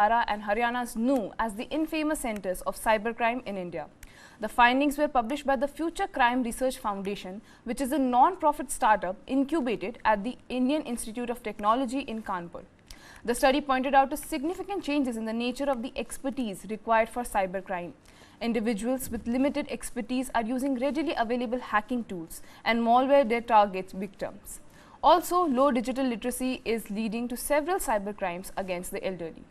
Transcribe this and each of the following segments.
Jamtara and Haryana's known as the infamous centers of cybercrime in India. The findings were published by the Future Crime Research Foundation, which is a non-profit startup incubated at the Indian Institute of Technology in Kanpur. The study pointed out significant changes in the nature of the expertise required for cybercrime. Individuals with limited expertise are using readily available hacking tools and malware that targets victims. Also, low digital literacy is leading to several cybercrimes against the elderly.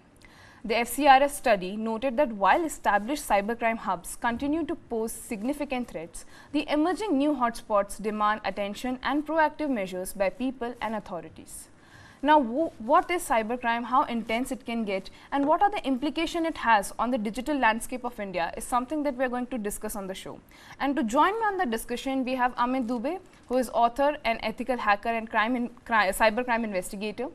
The FCRS study noted that while established cybercrime hubs continue to pose significant threats, the emerging new hotspots demand attention and proactive measures by people and authorities. Now, what is cybercrime, how intense it can get, and what are the implications it has on the digital landscape of India is something that we are going to discuss on the show. And to join me on the discussion, we have Amit, who is author and ethical hacker and cybercrime investigator.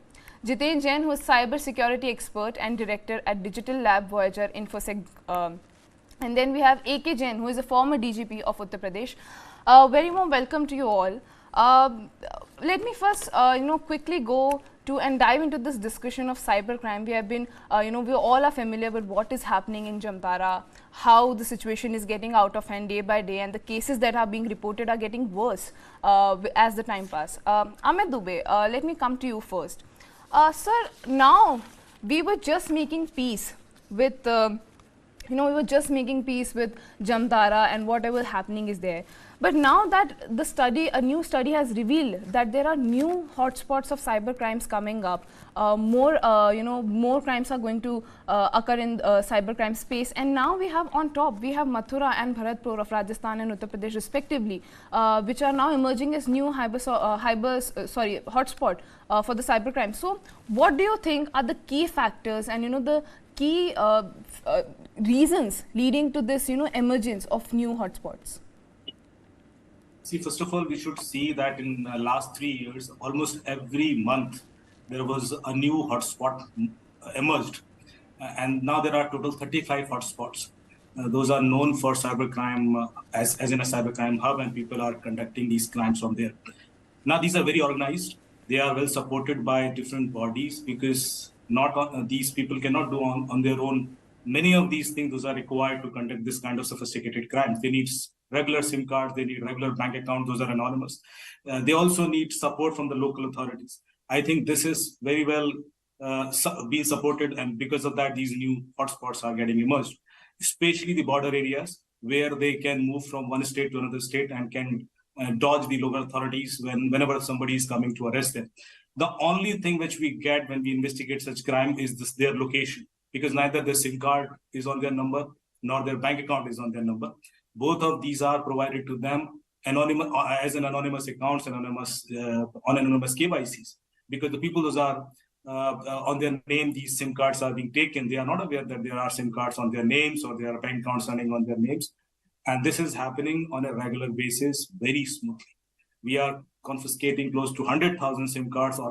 Jiten Jain, who is cyber security expert and director at Digital Lab Voyager Infosec. And then we have AK Jain, who is a former DGP of Uttar Pradesh. Very warm welcome to you all. Let me first, quickly go to and dive into this discussion of cybercrime. We have been, we all are familiar with what is happening in Jamtara, how the situation is getting out of hand day by day, and the cases that are being reported are getting worse as the time passes. Amit Dubey, let me come to you first. Sir, now we were just making peace with, Jamtara and whatever happening is there. But now that a new study has revealed that there are new hotspots of cyber crimes coming up, more crimes are going to occur in cybercrime space, and now we have on top, we have Mathura and Bharatpur of Rajasthan and Uttar Pradesh respectively, which are now emerging as new hotspot for the cybercrime. So, what do you think are the key factors and the key reasons leading to this emergence of new hotspots? See, first of all, we should see that in the last 3 years, almost every month, there was a new hotspot emerged. And now there are total 35 hotspots. Those are known for cybercrime as in a cybercrime hub, and people are conducting these crimes from there. Now, these are very organized. They are well supported by different bodies because these people cannot do on their own. Many of these things, those are required to conduct this kind of sophisticated crimes. They need regular SIM cards, they need regular bank accounts, those are anonymous. They also need support from the local authorities. I think this is very well being supported, and because of that, these new hotspots are getting emerged, especially the border areas where they can move from one state to another state and can dodge the local authorities whenever somebody is coming to arrest them. The only thing which we get when we investigate such crime is their location, because neither their SIM card is on their number, nor their bank account is on their number. Both of these are provided to them as an anonymous accounts, anonymous KYCs, because the people those are on their name, these SIM cards are being taken. They are not aware that there are SIM cards on their names or there are bank accounts running on their names. And this is happening on a regular basis very smoothly. We are confiscating close to 100,000 SIM cards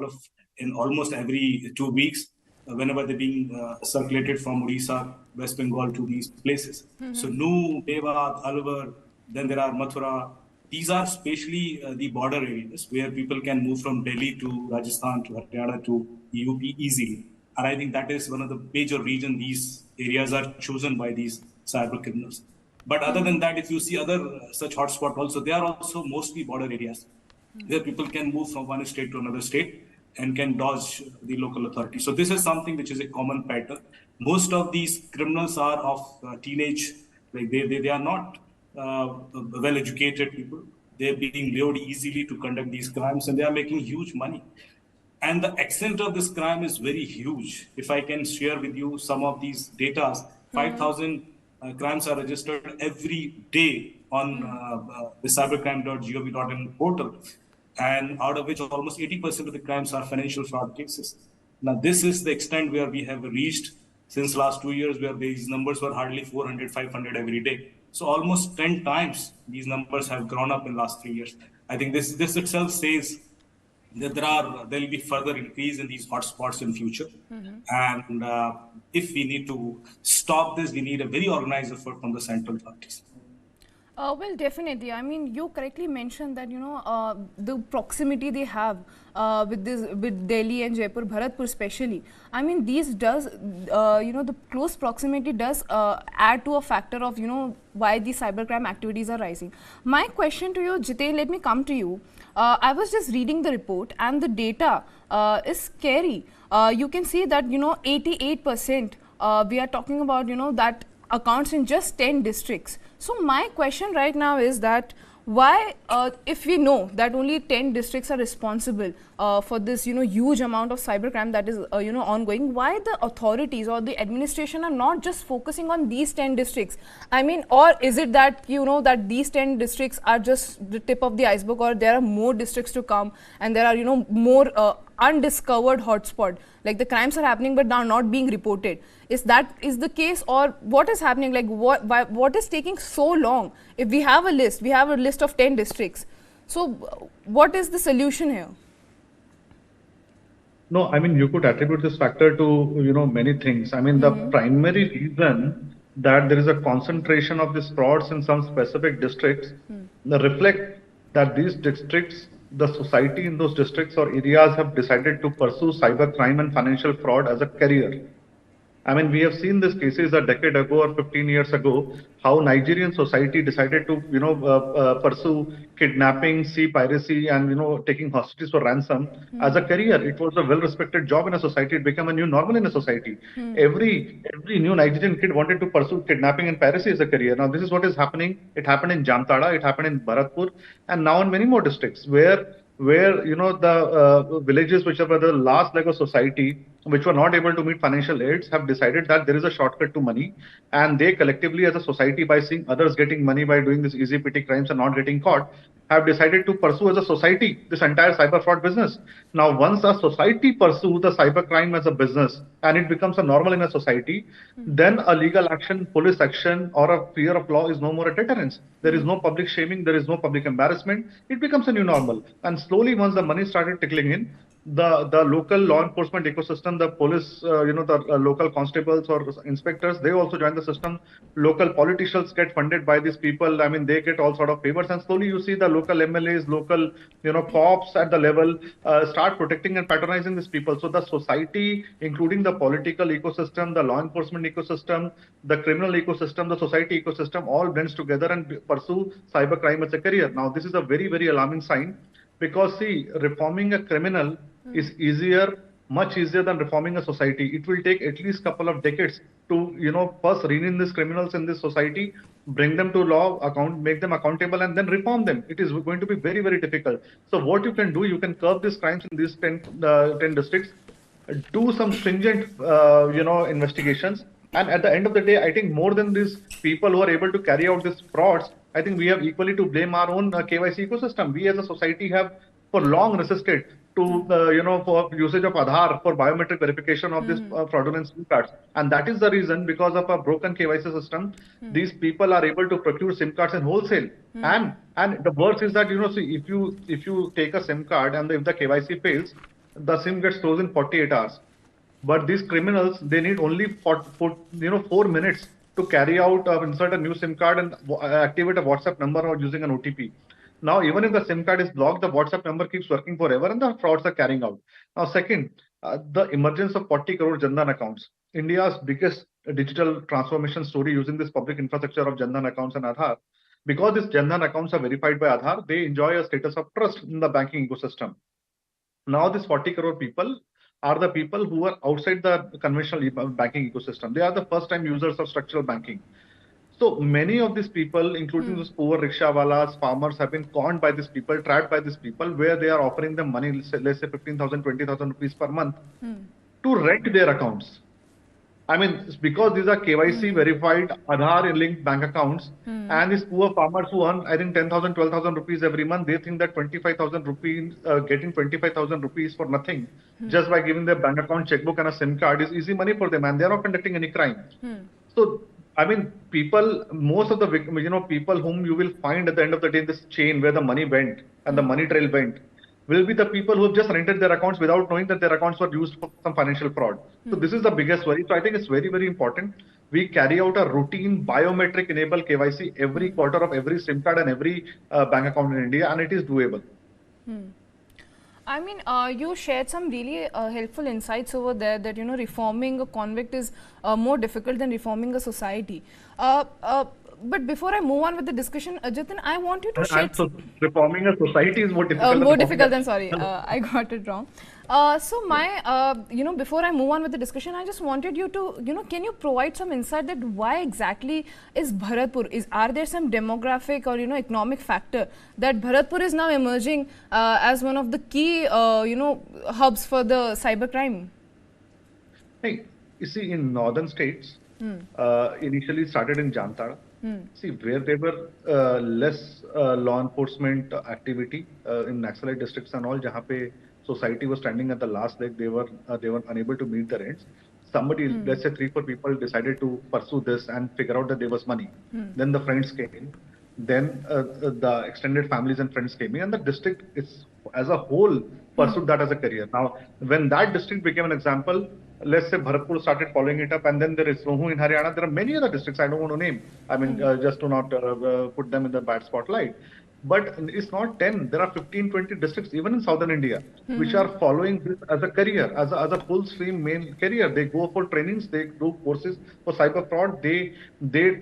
in almost every 2 weeks, whenever they're being circulated from Odisha, West Bengal to these places. So Nu, Devat, Alwar, then there are Mathura. These are especially the border areas where people can move from Delhi to Rajasthan to Haryana to UP easily. And I think that is one of the major reasons these areas are chosen by these cyber criminals. But other than that, if you see other such hotspots also, they are also mostly border areas where people can move from one state to another state and can dodge the local authority. So this is something which is a common pattern. Most of these criminals are of teenage, like they are not well-educated people. They're being lured easily to conduct these crimes, and they are making huge money. And the extent of this crime is very huge. If I can share with you some of these data, 5,000 crimes are registered every day on the cybercrime.gov.in portal, and out of which almost 80% of the crimes are financial fraud cases. Now, this is the extent where we have reached since last 2 years, where these numbers were hardly 400, 500 every day. So almost 10 times these numbers have grown up in last 3 years. I think this itself says that there will be further increase in these hotspots in future. And if we need to stop this, we need a very organized effort from the central authorities. Well, definitely. I mean, you correctly mentioned that, the proximity they have with Delhi and Jaipur, Bharatpur especially. I mean, these does, the close proximity does add to a factor of, why these cybercrime activities are rising. My question to you, Jitain, let me come to you. I was just reading the report and the data is scary. You can see that, 88% we are talking about, that accounts in just 10 districts. So my question right now is that why, if we know that only 10 districts are responsible for this, huge amount of cybercrime that is, ongoing, why the authorities or the administration are not just focusing on these 10 districts? I mean, or is it that, that these 10 districts are just the tip of the iceberg, or there are more districts to come and there are, more undiscovered hotspot, like the crimes are happening but are not being reported? Is the case, or what is happening? Like what is taking so long? If we have a list of 10 districts, so what is the solution here? No, I mean, you could attribute this factor to, many things. I mean, the primary reason that there is a concentration of these frauds in some specific districts reflect that these districts, the society in those districts or areas have decided to pursue cybercrime and financial fraud as a career. I mean, we have seen these cases a decade ago or 15 years ago, how Nigerian society decided to, pursue kidnapping, sea piracy, and, taking hostages for ransom as a career. It was a well-respected job in a society. It became a new normal in a society. Every new Nigerian kid wanted to pursue kidnapping and piracy as a career. Now, this is what is happening. It happened in Jamtara, it happened in Bharatpur, and now in many more districts where the villages which were the last leg of society, which were not able to meet financial aids, have decided that there is a shortcut to money, and they collectively as a society, by seeing others getting money by doing these easy petty crimes and not getting caught, have decided to pursue as a society this entire cyber fraud business. Now, once a society pursues the cybercrime as a business and it becomes a normal in a society, then a legal action, police action, or a fear of law is no more a deterrence. There is no public shaming, there is no public embarrassment. It becomes a new normal. And slowly, once the money started trickling in, the local law enforcement ecosystem, the police, the local constables or inspectors, they also join the system. Local politicians get funded by these people. I mean, they get all sort of favors, and slowly you see the local MLAs, local, cops at the level start protecting and patronizing these people. So the society, including the political ecosystem, the law enforcement ecosystem, the criminal ecosystem, the society ecosystem, all blends together and pursue cybercrime as a career. Now, this is a very, very alarming sign. Because see, reforming a criminal is much easier than reforming a society. It will take at least a couple of decades to, first rein in these criminals in this society, bring them to law, make them accountable, and then reform them. It is going to be very, very difficult. So what you can do, you can curb these crimes in these 10 districts, do some stringent, investigations. And at the end of the day, I think more than these people who are able to carry out these frauds, I think we have equally to blame our own KYC ecosystem. We as a society have for long resisted to, for usage of Aadhaar for biometric verification of these fraudulent SIM cards. And that is the reason, because of a broken KYC system, these people are able to procure SIM cards in wholesale. And the worst is that, see, if you take a SIM card and if the KYC fails, the SIM gets frozen in 48 hours. But these criminals, they need only 4 minutes to carry out, insert a new SIM card and activate a WhatsApp number or using an OTP. Now, even if the SIM card is blocked, the WhatsApp number keeps working forever and the frauds are carrying out. Now, second, the emergence of 40 crore Jan Dhan accounts, India's biggest digital transformation story using this public infrastructure of Jan Dhan accounts and Aadhaar. Because these Jan Dhan accounts are verified by Aadhaar, they enjoy a status of trust in the banking ecosystem. Now, these 40 crore people are the people who are outside the conventional banking ecosystem. They are the first-time users of structural banking. So many of these people, including those poor rickshawalas, farmers, have been conned by these people, trapped by these people, where they are offering them money, let's say 15,000, 20,000 rupees per month, to rent their accounts. I mean, it's because these are KYC verified, Aadhaar linked bank accounts, and these poor farmers who earn, I think, 10,000, 12,000 rupees every month, they think that 25,000 rupees, getting 25,000 rupees for nothing, just by giving their bank account, checkbook, and a SIM card is easy money for them, and they are not conducting any crime. So, I mean, most of the people whom you will find at the end of the day in this chain where the money went and the money trail went, will be the people who have just rented their accounts without knowing that their accounts were used for some financial fraud. So this is the biggest worry. So I think it's very, very important. we carry out a routine biometric enabled KYC every quarter of every SIM card and every bank account in India, and it is doable. I mean, you shared some really helpful insights over there that, reforming a convict is more difficult than reforming a society. But before I move on with the discussion, Jatin, I want you to share... So reforming a society is more difficult. More difficult than, sorry, I got it wrong. So my, before I move on with the discussion, I just wanted you to, can you provide some insight that why exactly is Bharatpur, are there some demographic or, economic factor that Bharatpur is now emerging as one of the key, hubs for the cybercrime? Hey, you see, in northern states, initially started in Jamtara. See, where there were less law enforcement activity in Naxalite districts and all, jahan pe society was standing at the last leg, they were unable to meet the rents. Somebody, let's say 3-4 people decided to pursue this and figure out that there was money. Then the friends came in. Then the extended families and friends came in, and the district is, as a whole, pursued that as a career. Now, when that district became an example, let's say Bharatpur started following it up, and then there is Sohu in Haryana. There are many other districts I don't want to name. I mean, just to not put them in the bad spotlight. But it's not 10. There are 15, 20 districts, even in southern India, which are following this as a career, as a full stream main career. They go for trainings, they do courses for cyber fraud, they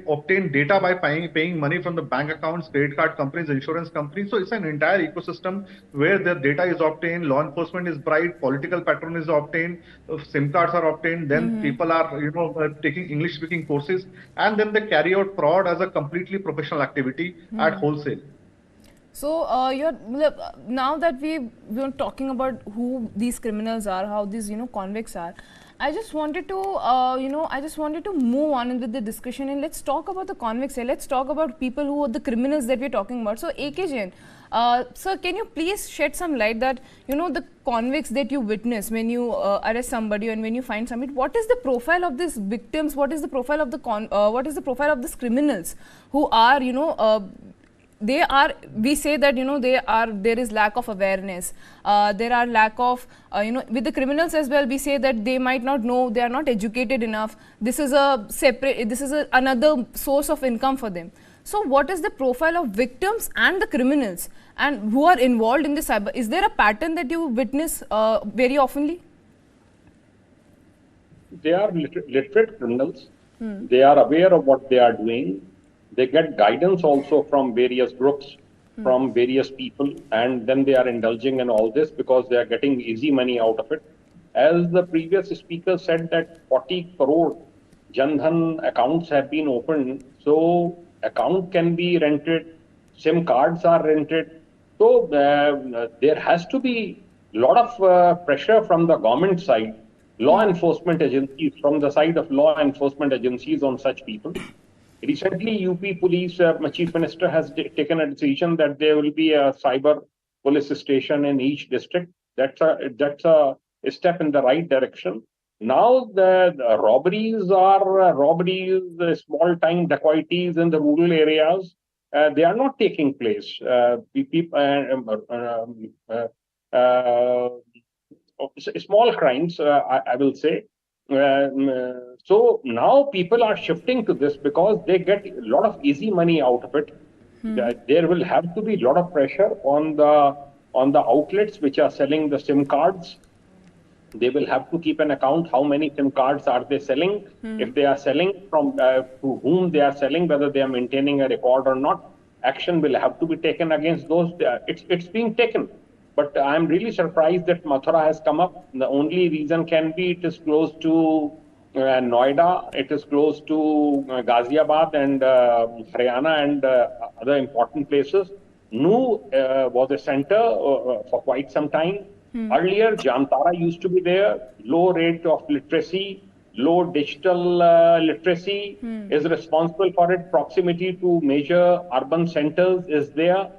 obtain data by paying money from the bank accounts, credit card companies, insurance companies. So it's an entire ecosystem where the data is obtained, law enforcement is bright, political patron is obtained, SIM cards are obtained, then people are taking English speaking courses, and then they carry out fraud as a completely professional activity at wholesale. So, now that we're talking about who these criminals are, how these convicts are, I just wanted to move on with the discussion, and let's talk about the convicts here. Let's talk about people who are the criminals that we're talking about. So, AK Jain, sir, can you please shed some light that the convicts that you witness when you arrest somebody and when you find somebody, what is the profile of these victims? What is the profile of the these criminals who are we say that there is lack of awareness, there are lack of with the criminals as well, we say that they might not know, they are not educated enough, this is another source of income for them. So what is the profile of victims and the criminals and who are involved in the cyber? Is there a pattern that you witness very oftenly? They are literate criminals. They are aware of what they are doing. They get guidance also from various groups, from various people, and then they are indulging in all this because they are getting easy money out of it. As the previous speaker said that 40 crore Jan Dhan accounts have been opened, so account can be rented, SIM cards are rented. So there has to be a lot of pressure from the government side, law enforcement agencies, from the side of law enforcement agencies on such people. Recently, UP Police Chief Minister has taken a decision that there will be a cyber police station in each district. That's a step in the right direction. Now the robberies are small-time dacoities in the rural areas. They are not taking place. Small crimes, I will say. So now people are shifting to this because they get a lot of easy money out of it. There will have to be a lot of pressure on the outlets which are selling the SIM cards. They will have to keep an account how many SIM cards are they selling. If they are selling, from to whom they are selling, whether they are maintaining a record or not. Action will have to be taken against those. It's being taken. But I'm really surprised that Mathura has come up. The only reason can be it is close to Noida, it is close to Ghaziabad and Haryana and other important places. New was a center for quite some time. Earlier, Jamtara used to be there. Low rate of literacy, low digital literacy is responsible for it. Proximity to major urban centers is there.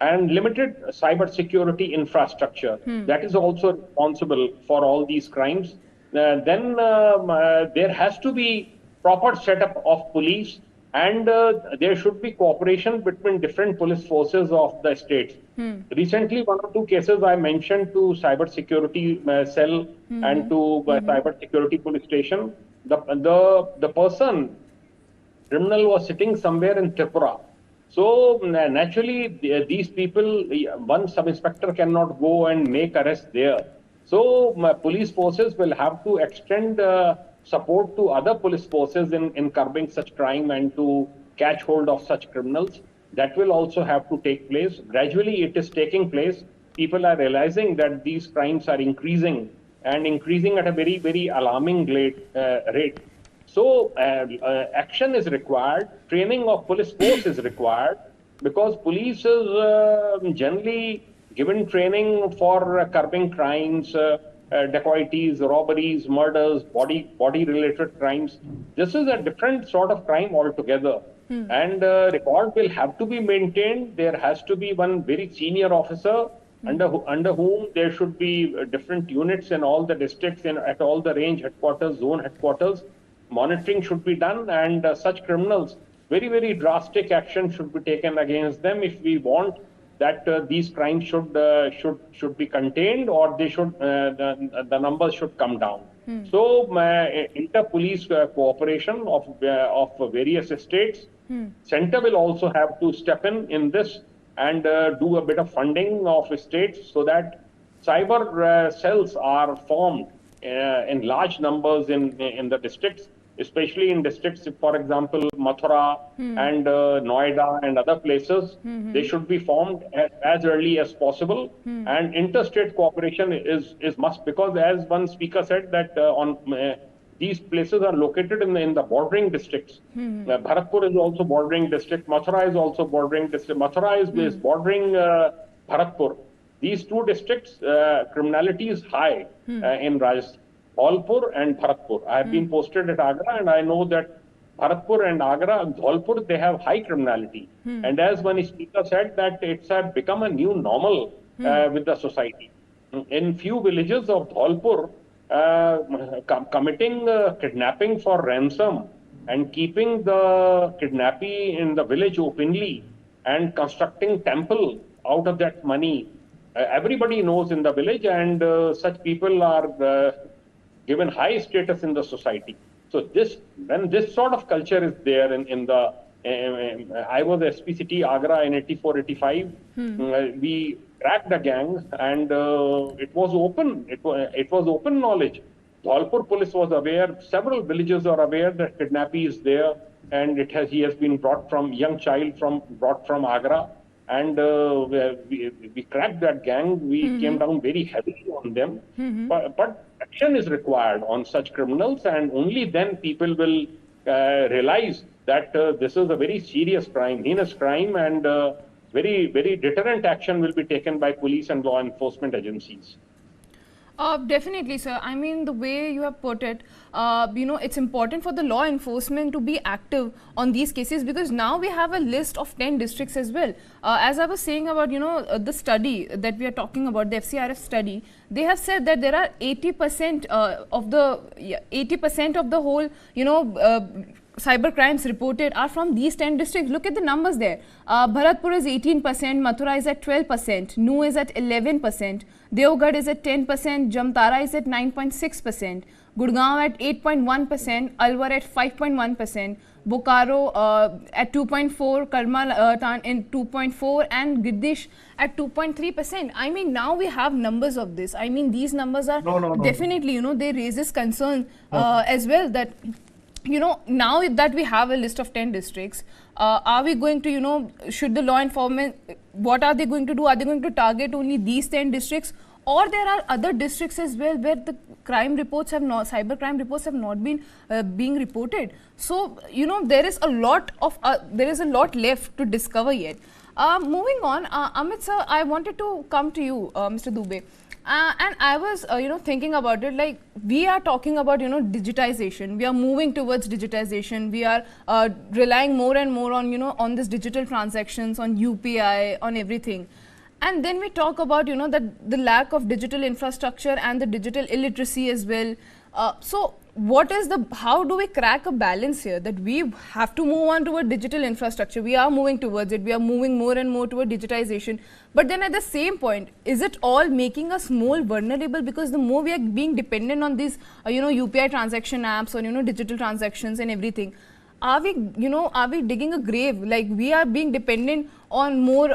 And limited cyber security infrastructure. That is also responsible for all these crimes. Then there has to be proper setup of police, and there should be cooperation between different police forces of the states. Recently, 1 or 2 cases I mentioned to cyber security cell and to cyber security police station. the person, criminal, was sitting somewhere in Tripura. So naturally, these people, one sub-inspector cannot go and make arrest there. So police forces will have to extend support to other police forces in curbing such crime and to catch hold of such criminals. That will also have to take place. Gradually, it is taking place. People are realizing that these crimes are increasing and increasing at a very, very alarming rate. So action is required, training of police force is required, because police is generally given training for curbing crimes, dacoities, robberies, murders, body-related crimes. This is a different sort of crime altogether. And record will have to be maintained. There has to be one very senior officer under whom there should be different units in all the districts, at all the range headquarters, zone headquarters. Monitoring should be done, and such criminals, very, very drastic action should be taken against them if we want that these crimes should be contained, or they should the numbers should come down. So inter-police cooperation of various states. Center will also have to step in this and do a bit of funding of states, so that cyber cells are formed in large numbers in the districts, especially in districts, for example, Mathura and Noida and other places. They should be formed as early as possible. And interstate cooperation is must, because as one speaker said that these places are located in the bordering districts. Bharatpur is also bordering district. Mathura is also bordering district. Mathura is bordering Bharatpur. These two districts, criminality is high in Rajasthan. Dholpur and Bharatpur. I have been posted at Agra, and I know that Bharatpur and Agra, Dholpur, they have high criminality. And as one speaker said, that it's become a new normal with the society. In few villages of Dholpur, committing kidnapping for ransom and keeping the kidnappee in the village openly and constructing temple out of that money. Everybody knows in the village, and such people are given high status in the society. So when this sort of culture is there in the, I was SPCT Agra in 84-85. We cracked the gang, and it was open. It was open knowledge. Dholpur police was aware. Several villages are aware that kidnappee is there, and he has been brought from Agra. And we cracked that gang. We came down very heavily on them. But action is required on such criminals, and only then people will realize that this is a very serious crime, heinous crime, and very, very deterrent action will be taken by police and law enforcement agencies. Definitely, sir. I mean, the way you have put it, it's important for the law enforcement to be active on these cases, because now we have a list of 10 districts as well. As I was saying about, the study that we are talking about, the FCRF study, they have said that there are 80% of the whole, cyber crimes reported are from these 10 districts. Look at the numbers there. Bharatpur is 18%, Mathura is at 12%, Nu is at 11%, Deoghar is at 10%, Jamtara is at 9.6%, Gurgaon at 8.1%, Alwar at 5.1%, Bokaro at 2.4%, Karmal in 2.4%, and Girdish at 2.3%. I mean, now we have numbers of this. I mean, these numbers are definitely, they raises concern as well, that now that we have a list of 10 districts, are we going to, should the law enforcement, what are they going to do? Are they going to target only these 10 districts? Or there are other districts as well where the crime reports have not, cyber crime reports have not been being reported. So, there is a lot left to discover yet. Moving on, Amit sir, I wanted to come to you, Mr. Dubey. And I was, thinking about it, like we are talking about, digitization. We are moving towards digitization. We are relying more and more on, on this digital transactions, on UPI, on everything. And then we talk about, that the lack of digital infrastructure and the digital illiteracy as well. So how do we crack a balance here that we have to move on toward digital infrastructure? We are moving towards it. We are moving more and more toward digitization. But then at the same point, is it all making us more vulnerable? Because the more we are being dependent on these, UPI transaction apps or, digital transactions and everything, are we digging a grave? Like we are being dependent on more,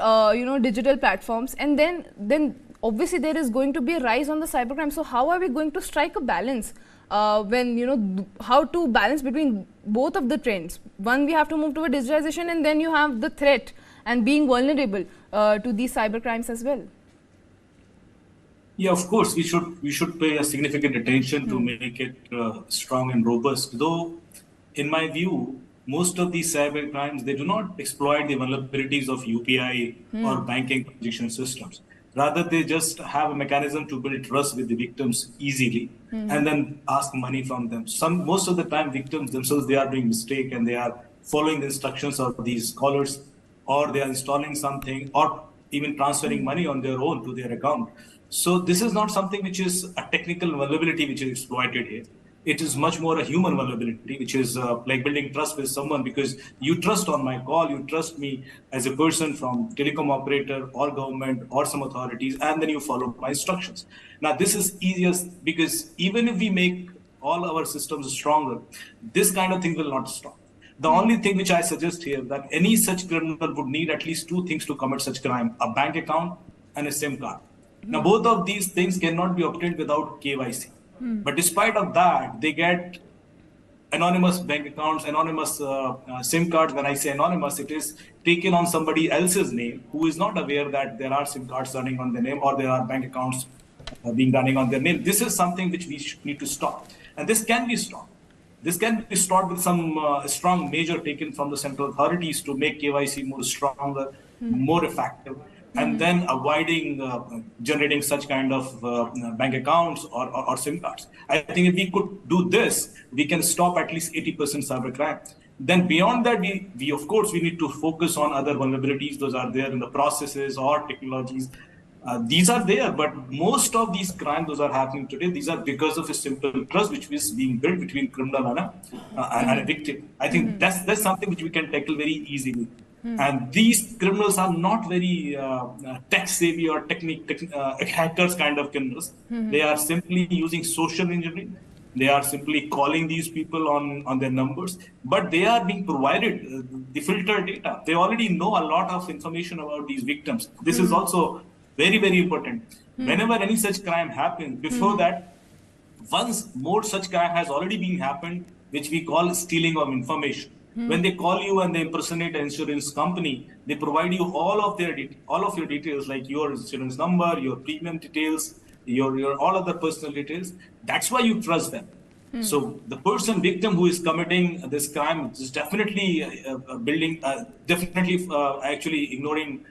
digital platforms, and then obviously there is going to be a rise on the cybercrime. So how are we going to strike a balance? When how to balance between both of the trends? One, we have to move toward digitization, and then you have the threat and being vulnerable to these cyber crimes as well. Yeah, of course, we should pay a significant attention to make it strong and robust. Though, in my view, most of these cyber crimes, they do not exploit the vulnerabilities of UPI or banking transaction systems. Rather, they just have a mechanism to build trust with the victims easily and then ask money from them. Most of the time, victims themselves, they are doing mistake and they are following the instructions of these callers, or they are installing something or even transferring money on their own to their account. So this is not something which is a technical vulnerability which is exploited here. It is much more a human vulnerability, which is like building trust with someone, because you trust on my call, you trust me as a person from telecom operator or government or some authorities, and then you follow my instructions. Now, this is easiest because even if we make all our systems stronger, this kind of thing will not stop. The only thing which I suggest here, that any such criminal would need at least two things to commit such crime: a bank account and a SIM card. Now, both of these things cannot be obtained without KYC. But despite of that, they get anonymous bank accounts, anonymous SIM cards. When I say anonymous, it is taken on somebody else's name who is not aware that there are SIM cards running on their name or there are bank accounts being running on their name. This is something which we need to stop. And this can be stopped. This can be stopped with some strong measure taken from the central authorities to make KYC more stronger, more effective, and then avoiding generating such kind of bank accounts or SIM cards. I think if we could do this, we can stop at least 80% cybercrime. Then beyond that, we of course, we need to focus on other vulnerabilities. Those are there in the processes or technologies. These are there, but most of these crimes, those are happening today, these are because of a simple trust which is being built between criminal and a victim. I think that's something which we can tackle very easily. And these criminals are not very tech savvy or hackers kind of criminals. They are simply using social engineering. They are simply calling these people on their numbers, but they are being provided the filtered data. They already know a lot of information about these victims. This is also very, very important. Whenever any such crime happens, before that, once more such crime has already been happened, which we call stealing of information. When they call you and they impersonate an insurance company, they provide you all of your details, like your insurance number, your premium details, your all other personal details. That's why you trust them. So the victim who is committing this crime is definitely actually ignoring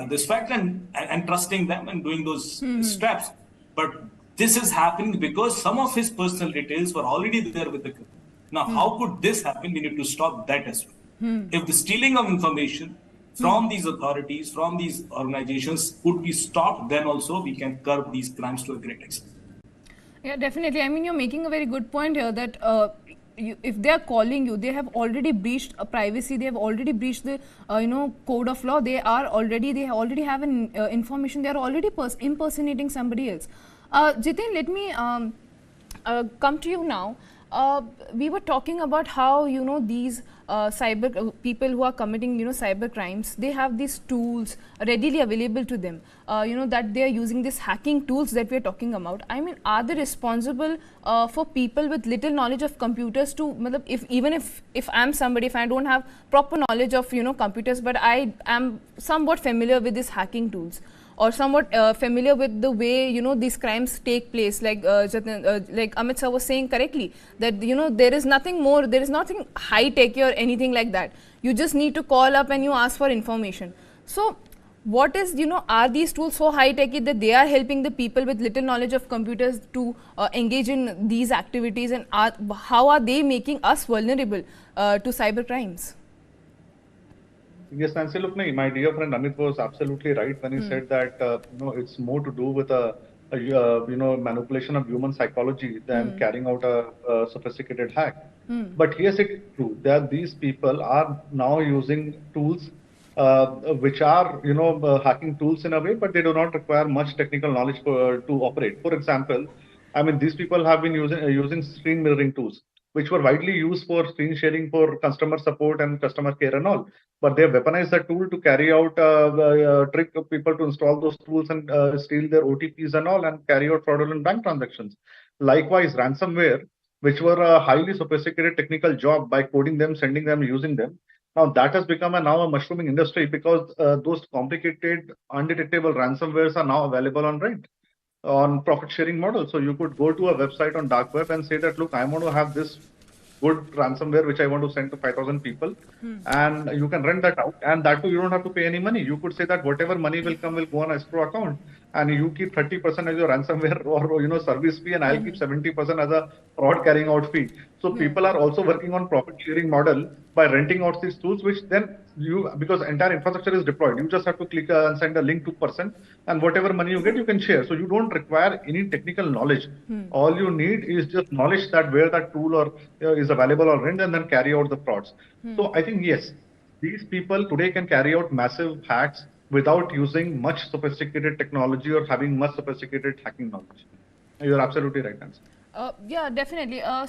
this fact and trusting them and doing those steps. But this is happening because some of his personal details were already there with the criminal. Now, how could this happen? We need to stop that as well. If the stealing of information from these authorities, from these organizations could be stopped, then also we can curb these crimes to a great extent. Yeah, definitely. I mean, you're making a very good point here that if they are calling you, they have already breached privacy. They have already breached the code of law. They already have an information. They are already impersonating somebody else. Jitin, let me come to you now. We were talking about how these people who are committing cyber crimes, they have these tools readily available to them, that they are using these hacking tools that we are talking about. I mean, are they responsible for people with little knowledge of computers to, if I'm somebody, if I don't have proper knowledge of computers, but I am somewhat familiar with these hacking tools, or somewhat familiar with the way these crimes take place, like Amit sir was saying correctly, that there is nothing more, there is nothing high tech or anything like that. You just need to call up and you ask for information. So what is, are these tools so high techy that they are helping the people with little knowledge of computers to engage in these activities, and how are they making us vulnerable to cyber crimes? Yes, Nancy, look, my dear friend Amit was absolutely right when he said that it's more to do with a manipulation of human psychology than carrying out a sophisticated hack. But yes, it is true that these people are now using tools which are, hacking tools in a way, but they do not require much technical knowledge to operate. For example, I mean, these people have been using screen mirroring tools, which were widely used for screen sharing for customer support and customer care and all. But they have weaponized that tool to carry out trick people to install those tools and steal their OTPs and all and carry out fraudulent bank transactions. Likewise, ransomware, which were a highly sophisticated technical job by coding them, sending them, using them. Now that has become now a mushrooming industry because those complicated, undetectable ransomwares are now available on rent on profit sharing model. So you could go to a website on dark web and say that, look, I want to have this good ransomware which I want to send to 5,000 people, and you can rent that out, and that too you don't have to pay any money. You could say that whatever money will come will go on escrow account, and you keep 30% as your ransomware or service fee, and I'll keep 70% as a fraud carrying out fee. So people are also working on profit sharing model by renting out these tools, which then because entire infrastructure is deployed, you just have to click and send a link to person, and whatever money you get, you can share. So you don't require any technical knowledge. All you need is just knowledge that where that tool or is available or rent, and then carry out the frauds. So I think, yes, these people today can carry out massive hacks without using much sophisticated technology or having much sophisticated hacking knowledge. You're absolutely right, Nancy. Yeah, definitely. I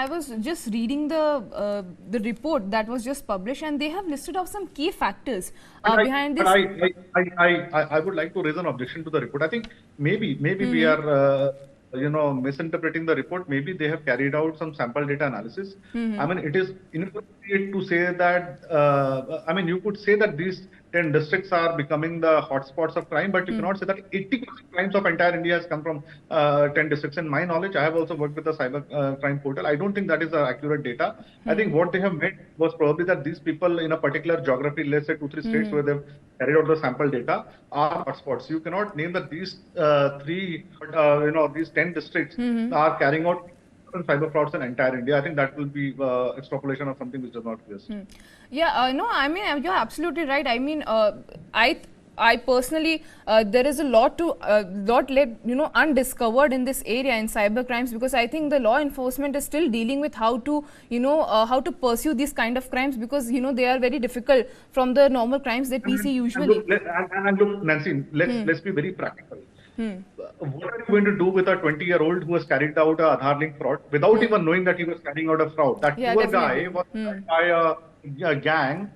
was just reading the report that was just published, and they have listed off some key factors behind this. I would like to raise an objection to the report. I think maybe we are misinterpreting the report. Maybe they have carried out some sample data analysis. I mean, it is inappropriate to say that. I mean, you could say that these 10 districts are becoming the hotspots of crime, but you cannot say that 80% crimes of entire India has come from 10 districts. In my knowledge, I have also worked with the cyber crime portal. I don't think that is accurate data. I think what they have meant was probably that these people in a particular geography, let's say 2-3 states where they've carried out the sample data, are hotspots. You cannot name that these these 10 districts are carrying out cyber frauds in entire India. I think that will be extrapolation of something which does not exist. Yeah, no, I mean, you're absolutely right. I mean, I personally, there is a lot undiscovered in this area in cyber crimes, because I think the law enforcement is still dealing with how to, how to pursue these kind of crimes, because, they are very difficult from the normal crimes that we see usually. And look, Nancy, let's be very practical. What are you going to do with a 20-year-old who has carried out a Aadhaar link fraud without even knowing that he was carrying out a fraud? That poor guy was by a gang,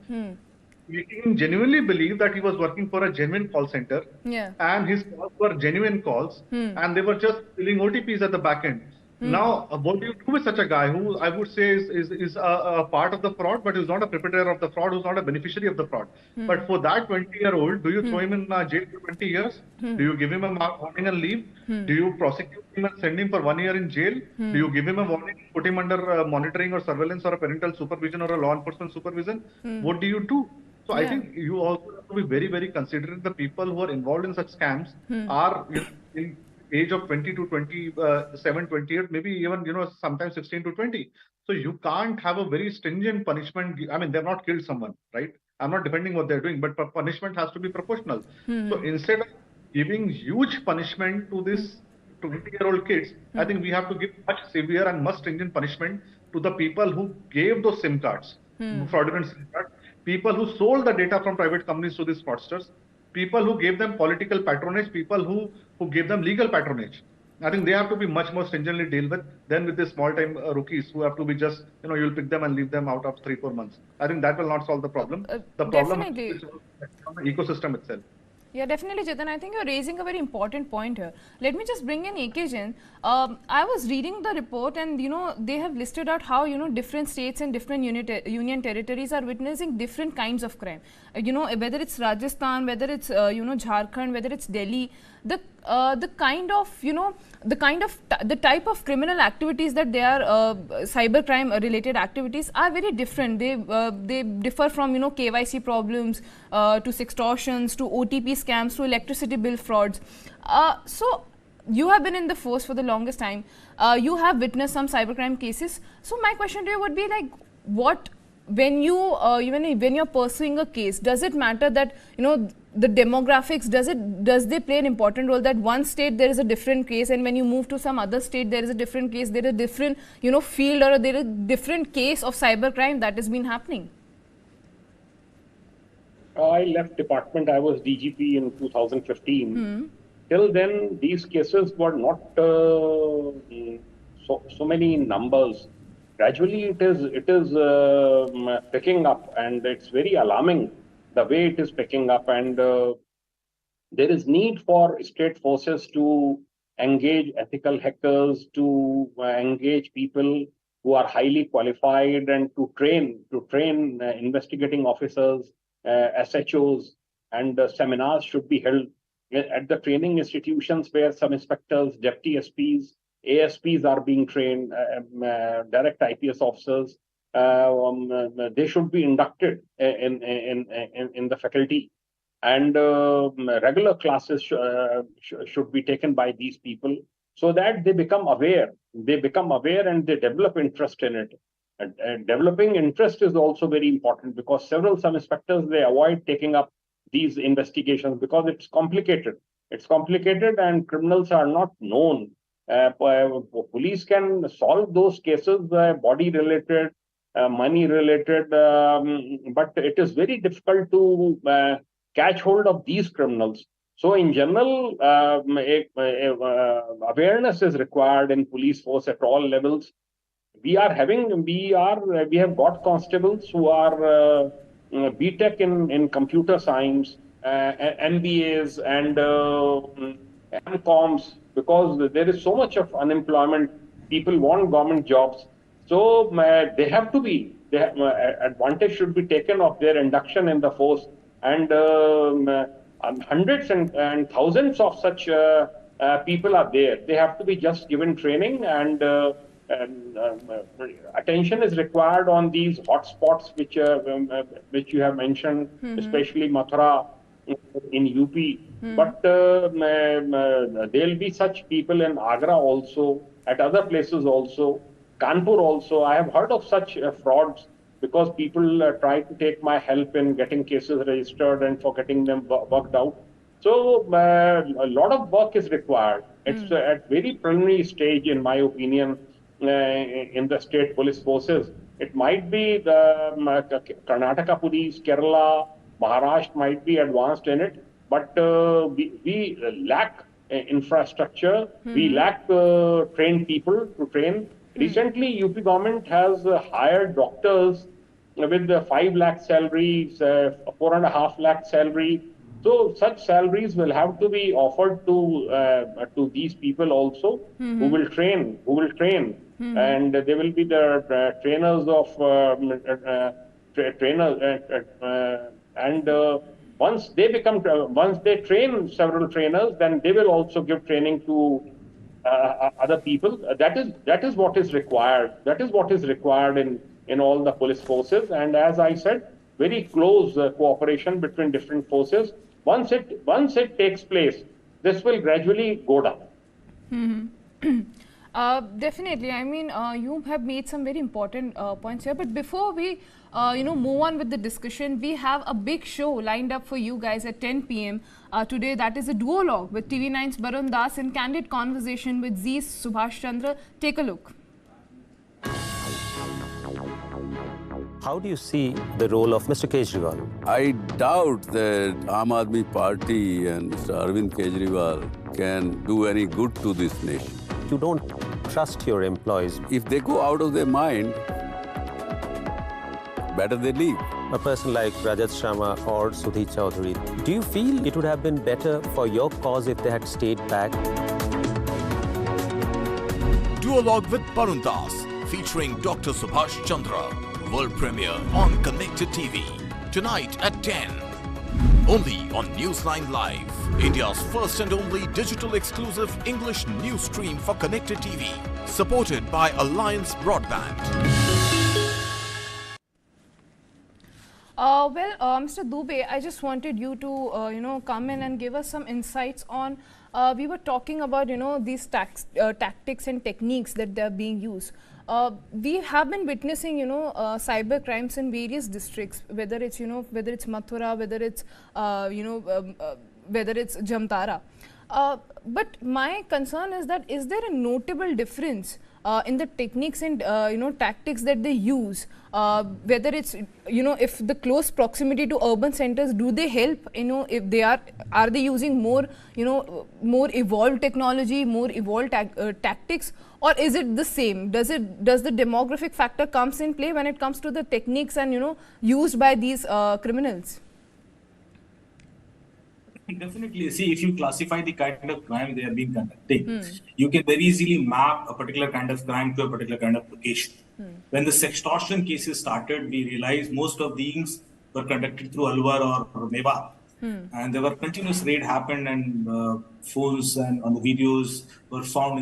making him genuinely believe that he was working for a genuine call center, and his calls were genuine calls, and they were just filling OTPs at the back end. Now, what do you do with such a guy who I would say is a part of the fraud, but is not a perpetrator of the fraud, who's not a beneficiary of the fraud? But for that 20-year-old, do you throw him in jail for 20 years? Do you give him a warning and leave? Do you prosecute him and send him for 1 year in jail? Do you give him a warning, put him under monitoring or surveillance or a parental supervision or a law enforcement supervision? What do you do? So I think you also have to be very, very considerate. The people who are involved in such scams are in age of 20 to 27, 28, maybe even, sometimes 16 to 20. So you can't have a very stringent punishment. I mean, they've not killed someone, right? I'm not defending what they're doing, but punishment has to be proportional. So instead of giving huge punishment to these 20-year-old kids, I think we have to give much severe and much stringent punishment to the people who gave those SIM cards, fraudulent SIM cards, people who sold the data from private companies to these fraudsters, people who gave them political patronage, people who gave them legal patronage. I think they have to be much more stringently dealt with than with these small-time rookies who have to be just, you'll pick them and leave them out of 3-4 months. I think that will not solve the problem. The problem is the ecosystem itself. Yeah, definitely, Chetan. I think you're raising a very important point here. Let me just bring in AK Jain. I was reading the report, and they have listed out how different states and different union territories are witnessing different kinds of crime. Whether it's Rajasthan, whether it's Jharkhand, whether it's Delhi, the type of criminal activities that they are cybercrime related activities are very different. They differ from KYC problems to sextortions to OTP scams to electricity bill frauds. So you have been in the force for the longest time. You have witnessed some cybercrime cases. So my question to you would be like, what when you're pursuing a case, does it matter that the demographics, does they play an important role, that one state there is a different case, and when you move to some other state there is a different case, there is a different field, or there is a different case of cybercrime that has been happening? I left department. I was DGP in 2015. Till then, these cases were not so many in numbers. Gradually, it is picking up, and it's very alarming the way it is picking up. And there is need for state forces to engage ethical hackers, to engage people who are highly qualified, and to train investigating officers, SHOs, and seminars should be held at the training institutions where some inspectors, deputy SPs, ASPs are being trained, direct IPS officers. They should be inducted in the faculty, and regular classes should be taken by these people, so that they become aware. And they develop interest in it. Developing interest is also very important, because some inspectors, they avoid taking up these investigations because it's complicated. And criminals are not known. Police can solve those cases, body related, money related, but it is very difficult to catch hold of these criminals. So in general, awareness is required in police force at all levels. We have got constables who are BTech in computer science, MBAs, and MComs, because there is so much of unemployment. People want government jobs, so they have to be. Advantage should be taken of their induction in the force, and hundreds and thousands of such people are there. They have to be just given training, and attention is required on these hotspots which you have mentioned, especially Mathura in UP. But there will be such people in Agra also, at other places also, Kanpur also. I have heard of such frauds, because people try to take my help in getting cases registered and for getting them worked out. So a lot of work is required. It's at very preliminary stage, in my opinion, in the state police forces. It might be the Karnataka police, Kerala, Maharashtra might be advanced in it, but we lack infrastructure. We lack trained people to train. Recently, UP government has hired doctors with 5 lakh salaries, 4.5 lakh salary. So such salaries will have to be offered to these people also, who will train, and they will be the trainers of and once they train several trainers, then they will also give training to other people. That is what is required. That is what is required in all the police forces. And as I said, very close cooperation between different forces. Once it takes place, this will gradually go down. Definitely. I mean, you have made some very important points here. But before we, move on with the discussion, we have a big show lined up for you guys at 10 p.m. Today. That is a duologue with TV9's Barun Das in candid conversation with Z's Subhash Chandra. Take a look. How do you see the role of Mr. Kejriwal? I doubt that Aam Aadmi Party and Mr. Arvind Kejriwal can do any good to this nation. You don't trust your employees. If they go out of their mind, better they leave. A person like Rajat Sharma or Sudhi Chaudhary, do you feel it would have been better for your cause if they had stayed back? Duologue with Barun Das, featuring Dr. Subhash Chandra. World premiere on Connected TV. Tonight at 10. Only on News9 Live. India's first and only digital exclusive English news stream for Connected TV. Supported by Alliance Broadband. Mr. Dubey, I just wanted you to, come in and give us some insights on, we were talking about, these tactics and techniques that they're being used. we have been witnessing, cyber crimes in various districts, whether it's, whether it's Mathura, whether it's, whether it's Jamtara. But my concern is that, is there a notable difference in the techniques and tactics that they use, whether it's if the close proximity to urban centers, do they help, if they are they using more more evolved technology, more evolved tactics, or is it the same? Does the demographic factor comes in play when it comes to the techniques and used by these criminals? Definitely. See, if you classify the kind of crime they have been conducting, you can very easily map a particular kind of crime to a particular kind of location. When the sextortion cases started, we realized most of these were conducted through Alwar or Mewat. And there were continuous raid happened, and phones and on the videos were found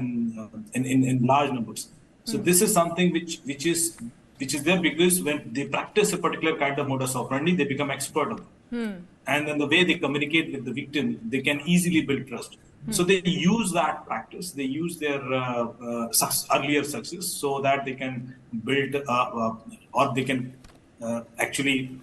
in large numbers. So this is something which is there because when they practice a particular kind of modus operandi, they become expert of it. And then the way they communicate with the victim, they can easily build trust. So they use that practice, they use their earlier success so that they can build or they can actually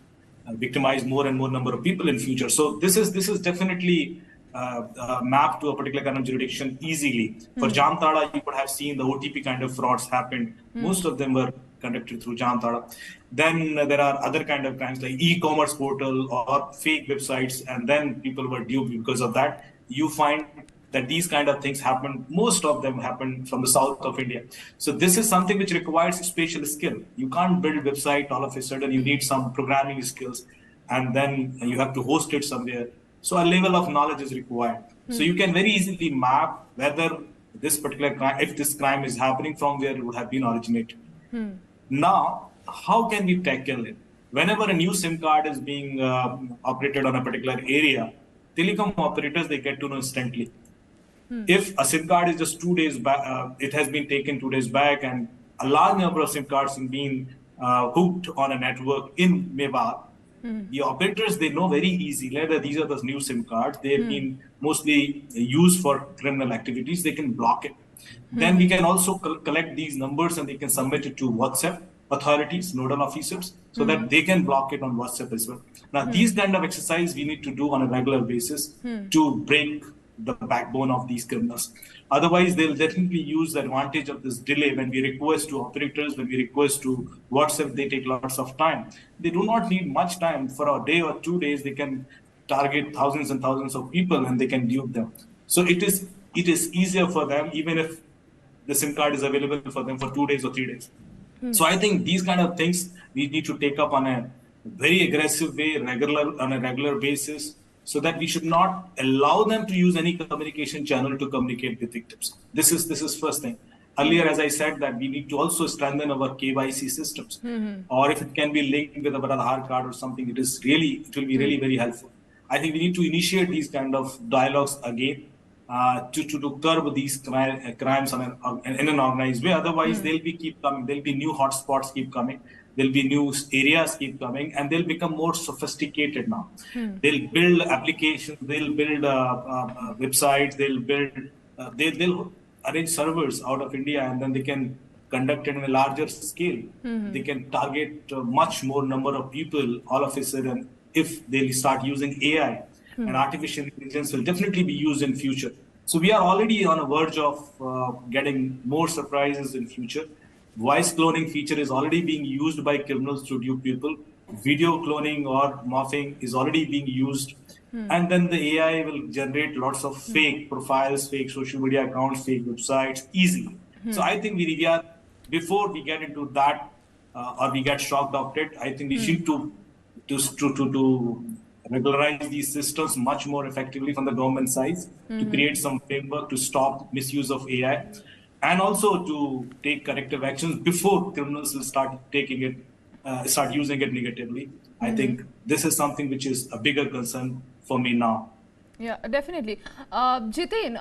victimize more and more number of people in future. So this is definitely mapped to a particular kind of jurisdiction easily. For Jamtara, you would have seen the OTP kind of frauds happened. Most of them were conducted through Jamtara. Then there are other kind of crimes like e-commerce portal or fake websites, and then people were duped because of that. You find that these kind of things happen, most of them happen from the south of India. So this is something which requires spatial skill. You can't build a website all of a sudden, you need some programming skills, and then you have to host it somewhere. So a level of knowledge is required. So you can very easily map whether this particular crime, if this crime is happening, from where it would have been originated. Now, how can we tackle it? Whenever a new SIM card is being operated on a particular area, telecom operators, they get to know instantly. If a SIM card is just 2 days back, it has been taken 2 days back, and a large number of SIM cards have been hooked on a network in Mewat, the operators, they know very easily that these are the new SIM cards. They have been mostly used for criminal activities. They can block it. Then we can also collect these numbers and they can submit it to WhatsApp authorities, nodal officers, so that they can block it on WhatsApp as well. Now, these kind of exercise we need to do on a regular basis to break the backbone of these criminals. Otherwise, they'll definitely use the advantage of this delay. When we request to operators, when we request to WhatsApp, they take lots of time. They do not need much time. For a day or 2 days, they can target thousands and thousands of people and they can dupe them. So it is easier for them, even if the SIM card is available for them for 2 days or 3 days. So I think these kind of things we need to take up on a very aggressive way, on a regular basis, so that we should not allow them to use any communication channel to communicate with victims. This is first thing. Earlier, as I said, that we need to also strengthen our KYC systems, or if it can be linked with our Aadhaar card or something, it will be really very helpful. I think we need to initiate these kind of dialogues again to curb these crimes in an organized way. Otherwise, they'll keep coming. There'll be new hotspots keep coming. There'll be new areas keep coming, and they'll become more sophisticated now. They'll build applications, they'll build websites, they'll arrange servers out of India, and then they can conduct it on a larger scale. They can target much more number of people all of a sudden if they start using AI. And artificial intelligence will definitely be used in future. So we are already on a verge of getting more surprises in future. Voice cloning feature is already being used by criminals to dupe people. Video cloning or morphing is already being used. And then the AI will generate lots of fake profiles, fake social media accounts, fake websites easily. So I think we are, before we get into that or we get shocked of it, I think we should to regularize these systems much more effectively from the government side, to create some framework to stop misuse of AI, and also to take corrective actions before criminals will start using it negatively. I think this is something which is a bigger concern for me now. Yeah, definitely. Jitin,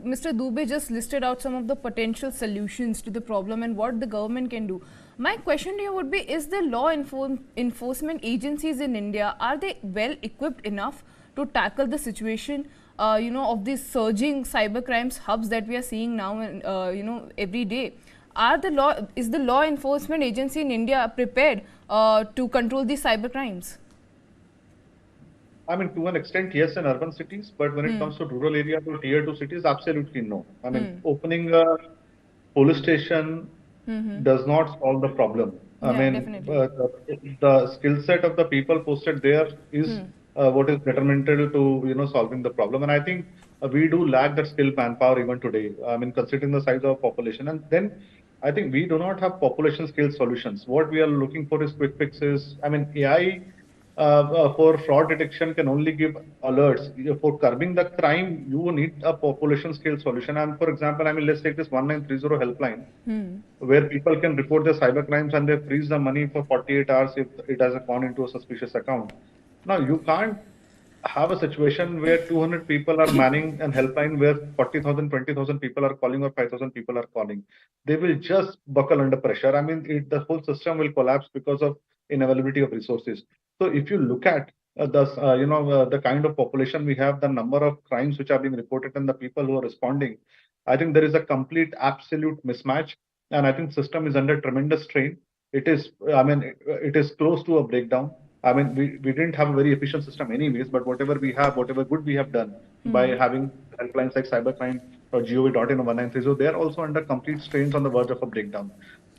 Mr. Dubey just listed out some of the potential solutions to the problem and what the government can do. My question to you would be, is the law enforcement agencies in India, are they well equipped enough to tackle the situation, of these surging cybercrimes hubs that we are seeing now, every day? is the law enforcement agency in India prepared to control these cyber crimes? I mean, to an extent, yes, in urban cities, but when it comes to rural areas or tier 2 cities, absolutely no. I mean, opening a police station does not solve the problem. I Yeah, mean, definitely. the skill set of the people posted there is what is detrimental to solving the problem. And I think we do lack that skilled manpower even today. I mean, considering the size of our population, and then I think we do not have population scale solutions. What we are looking for is quick fixes. I mean, AI for fraud detection can only give alerts. For curbing the crime, you need a population scale solution. And for example, I mean, let's take this 1930 helpline, where people can report their cyber crimes and they freeze the money for 48 hours if it has gone into a suspicious account. Now, you can't have a situation where 200 people are manning an helpline where 40,000, 20,000 people are calling or 5,000 people are calling. They will just buckle under pressure. I mean, the whole system will collapse because of inavailability of resources. So if you look at the kind of population we have, the number of crimes which are being reported and the people who are responding, I think there is a complete absolute mismatch. And I think system is under tremendous strain. It is, I mean, it is close to a breakdown. I mean, we didn't have a very efficient system anyways, but whatever we have, whatever good we have done by having helplines like Cybercrime or gov.in or 1930, they are also under complete strains on the verge of a breakdown.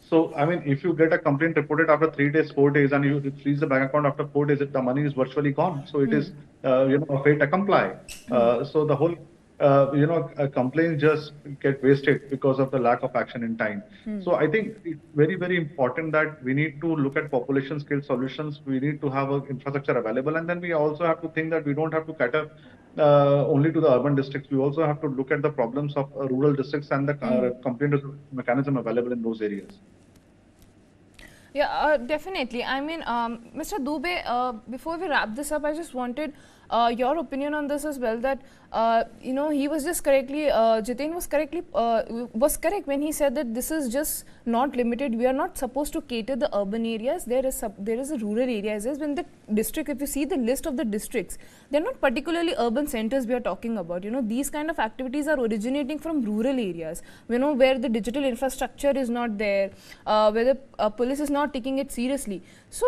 So, I mean, if you get a complaint reported after 3 days, 4 days, and you freeze the bank account after 4 days, the money is virtually gone. So it is, a fait accompli. So the whole, complaints just get wasted because of the lack of action in time. So I think it's very, very important that we need to look at population scale solutions. We need to have an infrastructure available. And then we also have to think that we don't have to cater only to the urban districts. We also have to look at the problems of rural districts and the complaint mechanism available in those areas. Yeah, definitely. I mean, Mr. Dubey, before we wrap this up, I just wanted your opinion on this as well. That he was just correctly, Jitin was correct when he said that this is just not limited. We are not supposed to cater the urban areas. There is a rural areas. When the district, if you see the list of the districts, they're not particularly urban centers we are talking about. These kind of activities are originating from rural areas. Where the digital infrastructure is not there, where the police is not taking it seriously. So,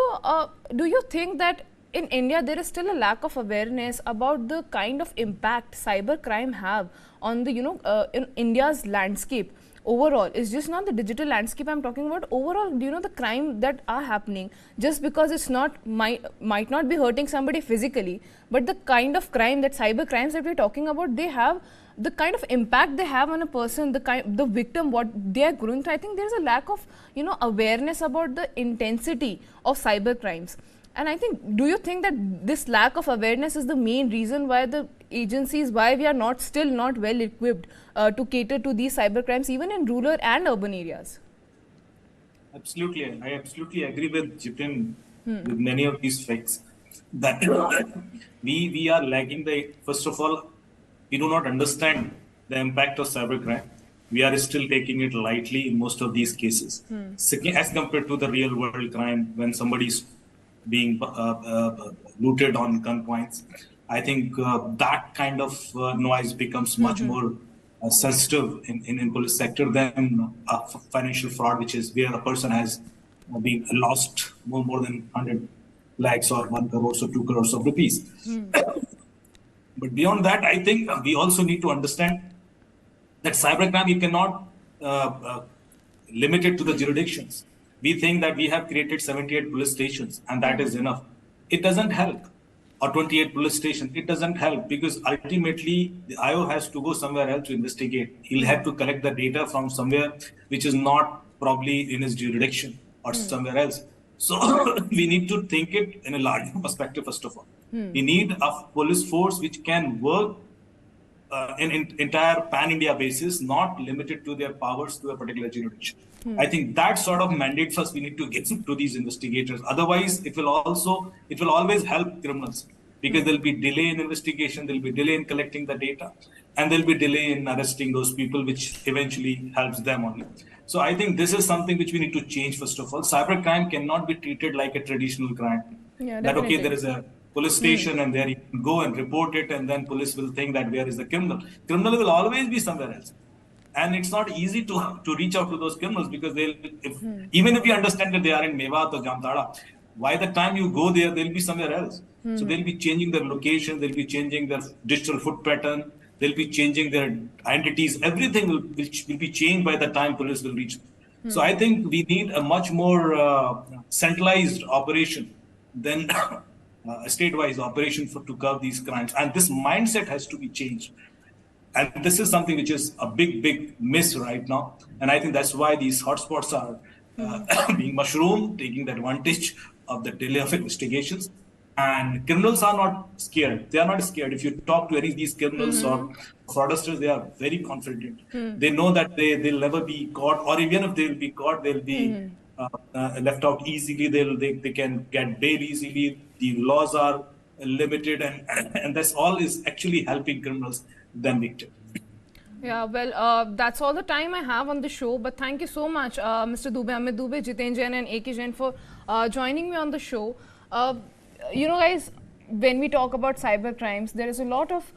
do you think that in India there is still a lack of awareness about the kind of impact cybercrime have on the in India's landscape overall? It's just not the digital landscape I'm talking about. Overall, the crime that are happening, just because it's not might not be hurting somebody physically, but the kind of crime, that cyber crimes that we're talking about, they have the kind of impact they have on a person, the victim, what they are going through. I think there's a lack of awareness about the intensity of cyber crimes. And I think, do you think that this lack of awareness is the main reason why the agencies, why we are still not well equipped to cater to these cyber crimes, even in rural and urban areas? Absolutely. I absolutely agree with Jitin with many of these facts that we are lacking first of all, we do not understand the impact of cybercrime. We are still taking it lightly in most of these cases. Second, as compared to the real world crime, when somebody is being looted on gunpoints, I think that kind of noise becomes much more sensitive in police sector than financial fraud, which is where a person has been lost more than 100 lakhs or 1 crore or 2 crores of rupees. But beyond that, I think we also need to understand that cybercrime, you cannot limit it to the jurisdictions. We think that we have created 78 police stations and that is enough. It doesn't help. Or 28 police stations, it doesn't help, because ultimately the IO has to go somewhere else to investigate. He'll have to collect the data from somewhere which is not probably in his jurisdiction or somewhere else. So we need to think it in a larger perspective, first of all. We need a police force which can work in entire pan-India basis, not limited to their powers to a particular jurisdiction. I think that sort of mandate first we need to get to these investigators. Otherwise, it will always help criminals, because there'll be delay in investigation, there'll be delay in collecting the data, and there'll be delay in arresting those people, which eventually helps them only. So I think this is something which we need to change, first of all. Cybercrime cannot be treated like a traditional crime. That, okay, there is a police station and there you can go and report it, and then police will think that where is the criminal. Criminal will always be somewhere else. And it's not easy to reach out to those criminals because even if you understand that they are in Mewat or Jamtara, by the time you go there, they'll be somewhere else. So they'll be changing their location, they'll be changing their digital foot pattern, they'll be changing their identities. Everything will be changed by the time police will reach. So I think we need a much more centralized operation than a state-wise operation to curb these crimes. And this mindset has to be changed. And this is something which is a big miss right now. And I think that's why these hotspots are being mushroomed, taking the advantage of the delay of investigations. And criminals are not scared. They are not scared. If you talk to any of these criminals or fraudsters, they are very confident. They know that they'll never be caught, or even if they'll be caught, they'll be left out easily. They can get bail easily. The laws are limited, and that's all is actually helping criminals than victims. Yeah, well, that's all the time I have on the show. But thank you so much, Mr. Dubey, Amit Dubey, Jiten Jain, and AK Jain for joining me on the show. You know, guys, when we talk about cyber crimes, there is a lot of,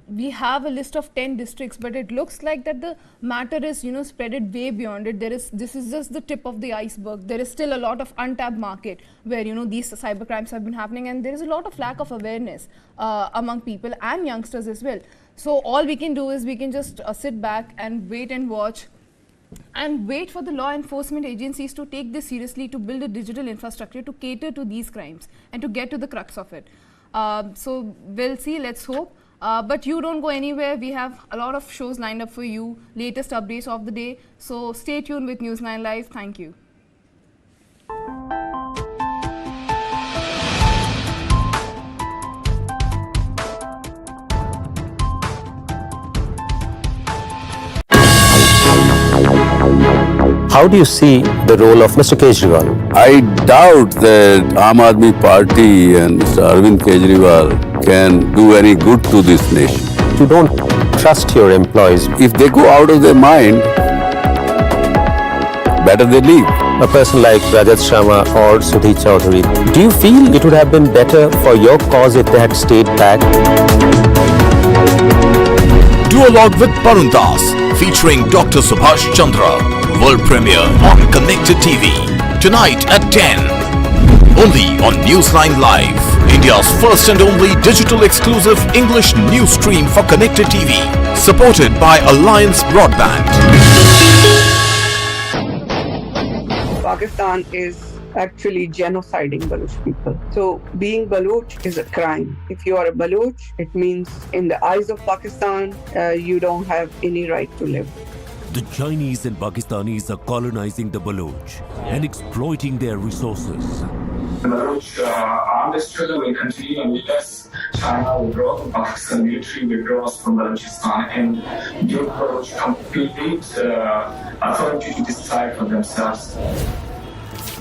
we have a list of 10 districts, but it looks like that the matter is, spreaded way beyond it. This is just the tip of the iceberg. There is still a lot of untapped market where, these cyber crimes have been happening, and there is a lot of lack of awareness among people and youngsters as well. So all we can do is we can just sit back and wait and watch and wait for the law enforcement agencies to take this seriously, to build a digital infrastructure to cater to these crimes and to get to the crux of it. So we'll see, let's hope. But you don't go anywhere. We have a lot of shows lined up for you, latest updates of the day. So stay tuned with News9 Live. Thank you. How do you see the role of Mr. Kejriwal? I doubt that Aam Aadmi Party and Mr. Arvind Kejriwal can do any good to this nation. You don't trust your employees. If they go out of their mind, better they leave. A person like Rajat Sharma or Sudhi Chaudhary, do you feel it would have been better for your cause if they had stayed back? Duologue with Paruntas, featuring Dr. Subhash Chandra. World premiere on Connected TV. Tonight at 10. Only on News9 Live. India's first and only digital exclusive English news stream for Connected TV. Supported by Alliance Broadband. Pakistan is actually genociding Baloch people. So being Baloch is a crime. If you are a Baloch, it means in the eyes of Pakistan, you don't have any right to live. The Chinese and Pakistanis are colonizing the Baloch and exploiting their resources. The Baloch armed struggle will continue unless China withdraws, Pakistan military withdraws from Balochistan and give Baloch complete authority to decide for themselves.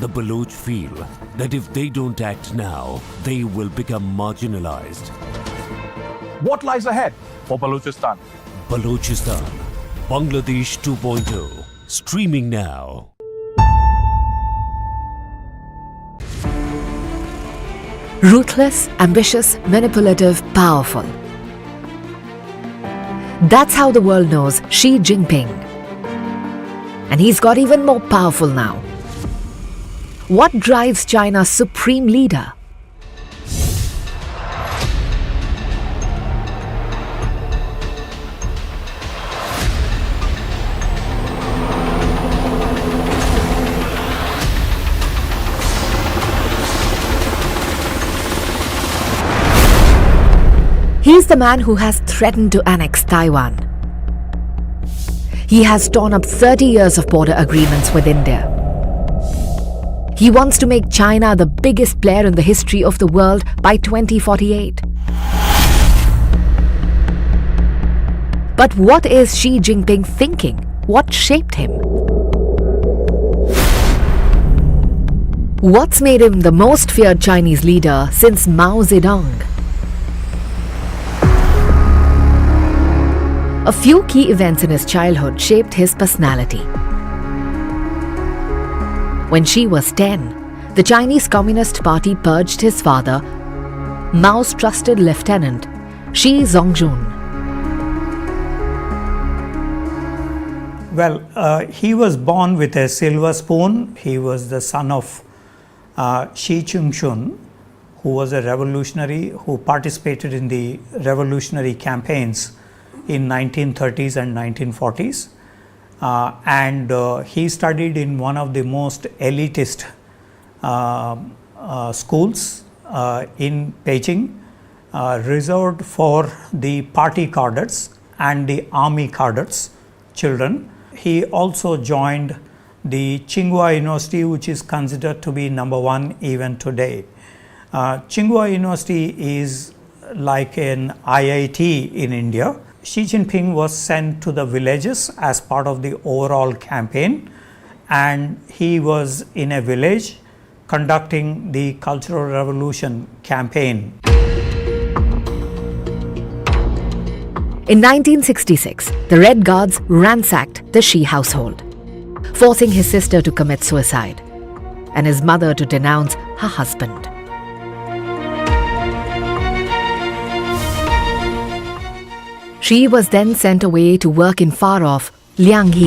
The Baloch feel that if they don't act now, they will become marginalized. What lies ahead for Balochistan? Balochistan, Bangladesh 2.0, streaming now. Ruthless, ambitious, manipulative, powerful. That's how the world knows Xi Jinping. And he's got even more powerful now. What drives China's supreme leader? He's the man who has threatened to annex Taiwan. He has torn up 30 years of border agreements with India. He wants to make China the biggest player in the history of the world by 2048. But what is Xi Jinping thinking? What shaped him? What's made him the most feared Chinese leader since Mao Zedong? A few key events in his childhood shaped his personality. When Xi was 10, the Chinese Communist Party purged his father, Mao's trusted lieutenant, Shi Zongjun. Well, he was born with a silver spoon. He was the son of Shi Chungshun, who was a revolutionary who participated in the revolutionary campaigns in 1930s and 1940s. And he studied in one of the most elitist schools in Beijing, reserved for the party cadets and the army cadets children. He also joined the Tsinghua University, which is considered to be #1 even today. Tsinghua University is like an IIT in India. Xi Jinping was sent to the villages as part of the overall campaign, and he was in a village conducting the Cultural Revolution campaign. In 1966, the Red Guards ransacked the Xi household, forcing his sister to commit suicide and his mother to denounce her husband. She was then sent away to work in far-off Lianghe